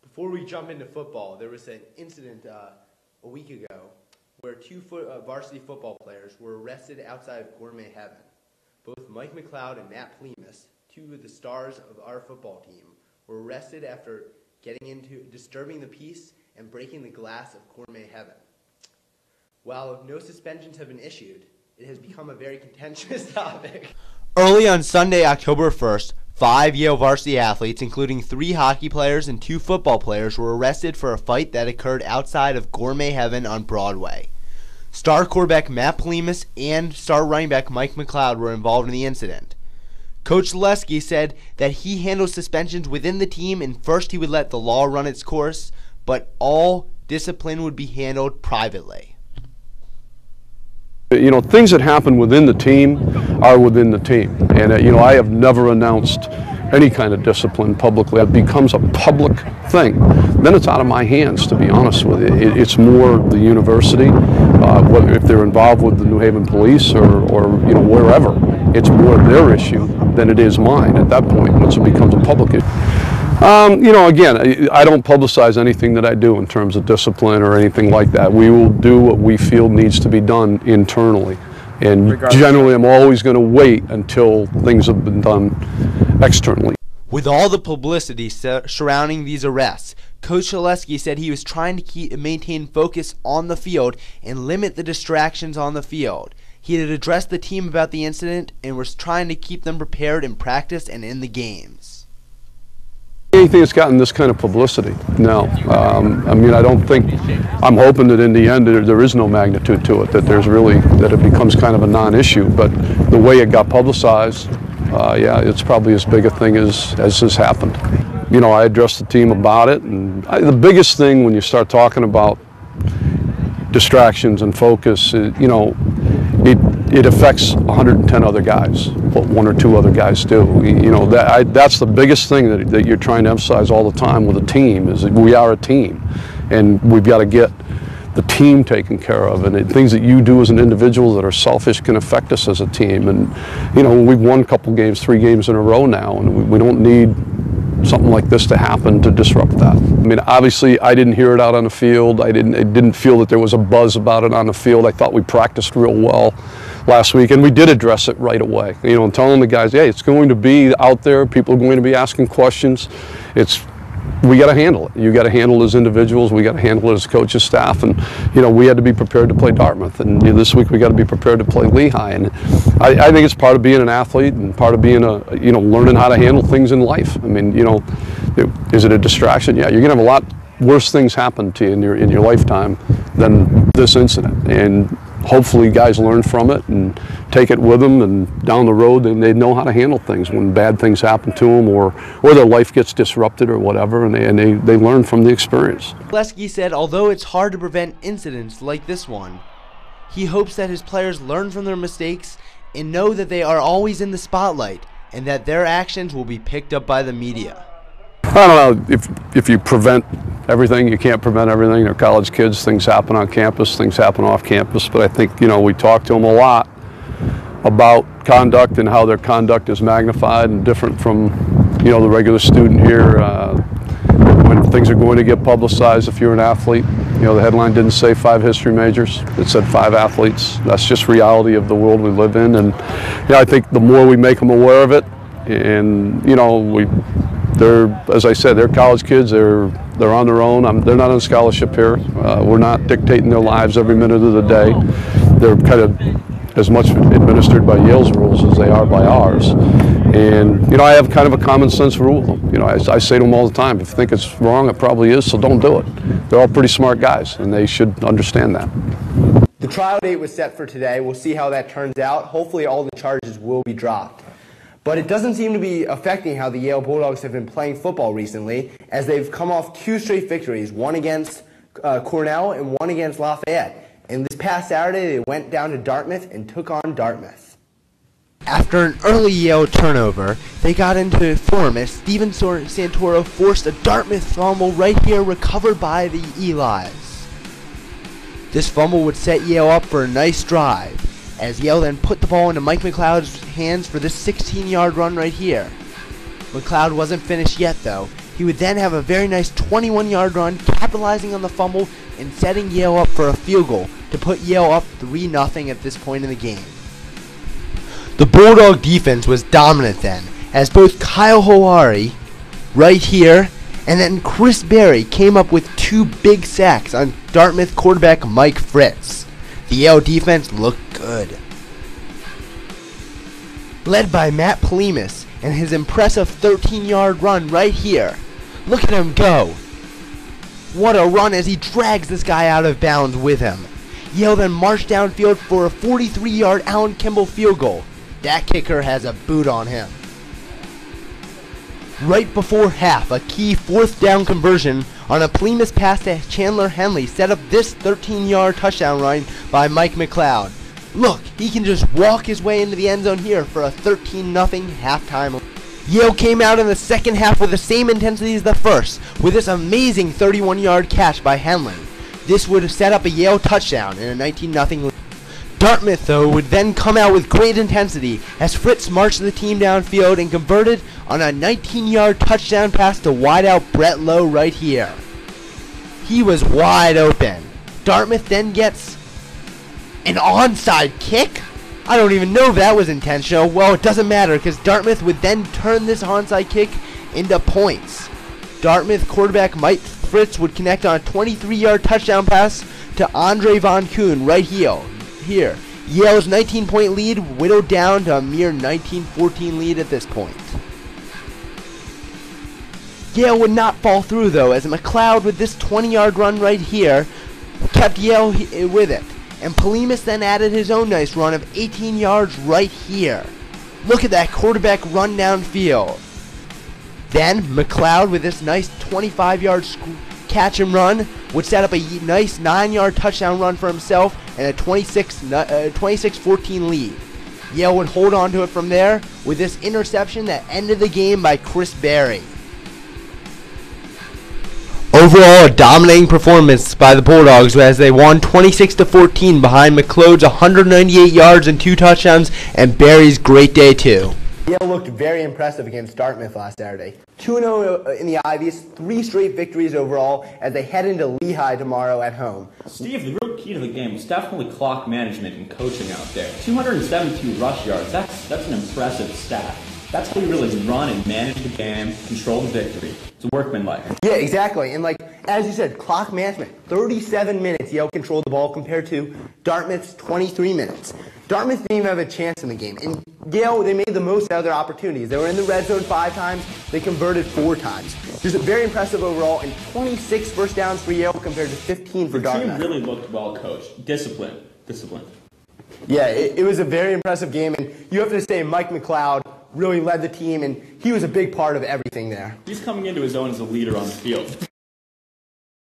Before we jump into football, there was an incident a week ago where two varsity football players were arrested outside of Gourmet Heaven. Both Mike McLeod and Matt Plemus, two of the stars of our football team, were arrested after getting into disturbing the peace and breaking the glass of Gourmet Heaven. While no suspensions have been issued, it has become a very contentious topic. Early on Sunday, October 1st, 5 Yale varsity athletes, including 3 hockey players and 2 football players, were arrested for a fight that occurred outside of Gourmet Heaven on Broadway. Star quarterback Matt Plemus and star running back Mike McLeod were involved in the incident. Coach Zaleski said that he handles suspensions within the team, and first he would let the law run its course, but all discipline would be handled privately. You know, things that happen within the team are within the team. And, I have never announced any kind of discipline publicly. It becomes a public thing. Then it's out of my hands, to be honest with you. It's more the university, whether if they're involved with the New Haven police or wherever. It's more their issue than it is mine at that point once it becomes a public issue. Again, I don't publicize anything that I do in terms of discipline or anything like that. We will do what we feel needs to be done internally. And generally, I'm always going to wait until things have been done externally. With all the publicity surrounding these arrests, Coach Zaleski said he was trying to maintain focus on the field and limit the distractions on the field. He had addressed the team about the incident and was trying to keep them prepared in practice and in the games. Anything that's gotten this kind of publicity, no. I don't think, I'm hoping that in the end there is no magnitude to it, that it becomes kind of a non-issue, but the way it got publicized, it's probably as big a thing as has happened. I addressed the team about it, and the biggest thing when you start talking about distractions and focus, it affects 110 other guys, what 1 or 2 other guys do. That's the biggest thing that you're trying to emphasize all the time with a team, is that we are a team, and we've got to get the team taken care of, and things that you do as an individual that are selfish can affect us as a team. And we've won a couple games, 3 games in a row now, and we don't need something like this to happen to disrupt that. Obviously, I didn't hear it out on the field. I didn't feel that there was a buzz about it on the field. I thought we practiced real well last week, and we did address it right away. And telling the guys, hey, it's going to be out there. People are going to be asking questions. We got to handle it. You got to handle it as individuals. We got to handle it as coaches, staff, and we had to be prepared to play Dartmouth. And this week we got to be prepared to play Lehigh. And I think it's part of being an athlete and part of being learning how to handle things in life. Is it a distraction? Yeah, you're gonna have a lot worse things happen to you in your lifetime than this incident. And hopefully guys learn from it and take it with them, and down the road they know how to handle things when bad things happen to them or their life gets disrupted or whatever, and they learn from the experience. Zaleski said although it's hard to prevent incidents like this one, he hopes that his players learn from their mistakes and know that they are always in the spotlight and that their actions will be picked up by the media. I don't know, if you prevent everything, you can't prevent everything. They're college kids, things happen on campus, things happen off campus, but I think, we talk to them a lot about conduct and how their conduct is magnified and different from, the regular student here. When things are going to get publicized, if you're an athlete, the headline didn't say 5 history majors, it said 5 athletes. That's just reality of the world we live in, and I think the more we make them aware of it, and as I said, they're college kids. They're on their own. They're not on scholarship here. We're not dictating their lives every minute of the day. They're kind of as much administered by Yale's rules as they are by ours. And I have kind of a common sense rule with them. I say to them all the time, if you think it's wrong, it probably is, so don't do it. They're all pretty smart guys, and they should understand that. The trial date was set for today. We'll see how that turns out. Hopefully all the charges will be dropped. But it doesn't seem to be affecting how the Yale Bulldogs have been playing football recently, as they've come off 2 straight victories, one against Cornell and one against Lafayette. And this past Saturday, they went down to Dartmouth and took on Dartmouth. After an early Yale turnover, they got into form as Steven Santoro forced a Dartmouth fumble right here, recovered by the Elis. This fumble would set Yale up for a nice drive, as Yale then put the ball into Mike McLeod's hands for this 16-yard run right here. McLeod wasn't finished yet, though. He would then have a very nice 21-yard run, capitalizing on the fumble and setting Yale up for a field goal to put Yale up 3-0 at this point in the game. The Bulldog defense was dominant then, as both Kyle Howari, right here, and then Chris Berry came up with 2 big sacks on Dartmouth quarterback Mike Fritz. The Yale defense looked good. Led by Matt Plemus and his impressive 13-yard run right here. Look at him go. What a run as he drags this guy out of bounds with him. Yale then marched downfield for a 43-yard Allen Kimball field goal. That kicker has a boot on him. Right before half, a key 4th down conversion on a Plemus pass to Chandler Henley set up this 13-yard touchdown run by Mike McLeod. Look, he can just walk his way into the end zone here for a 13-0 halftime. Yale came out in the second half with the same intensity as the first, with this amazing 31-yard catch by Henley. This would set up a Yale touchdown in a 19-0 lead. Dartmouth, though, would then come out with great intensity as Fritz marched the team downfield and converted on a 19-yard touchdown pass to wideout Brett Lowe right here. He was wide open. Dartmouth then gets an onside kick? I don't even know if that was intentional. Well, it doesn't matter because Dartmouth would then turn this onside kick into points. Dartmouth quarterback Mike Fritz would connect on a 23-yard touchdown pass to Andre Von Kuhn right here. Yale's 19-point lead whittled down to a mere 19-14 lead at this point. Yale would not fall through though, as McLeod with this 20-yard run right here kept Yale with it. And Plemus then added his own nice run of 18 yards right here. Look at that quarterback run downfield. Then McLeod with this nice 25-yard catch and run would set up a nice 9-yard touchdown run for himself and a 26-14 lead. Yale would hold on to it from there with this interception that ended the game by Chris Berry. Overall, a dominating performance by the Bulldogs as they won 26-14 behind McLeod's 198 yards and 2 touchdowns and Berry's great day too. Yale looked very impressive against Dartmouth last Saturday. 2-0 in the Ivies, 3 straight victories overall as they head into Lehigh tomorrow at home. Steve, the real key to the game was definitely clock management and coaching out there. 272 rush yards, that's an impressive stat. That's how you really run and manage the game, control the victory. It's workmanlike. Yeah, exactly. And as you said, clock management. 37 minutes Yale controlled the ball compared to Dartmouth's 23 minutes. Dartmouth didn't even have a chance in the game. And Yale, they made the most out of their opportunities. They were in the red zone 5 times. They converted 4 times. Just very impressive overall, and 26 first downs for Yale compared to 15 for Dartmouth. The team really looked well coached. Discipline. Yeah, it was a very impressive game, and you have to say Mike McLeod really led the team, and he was a big part of everything there. He's coming into his own as a leader on the field.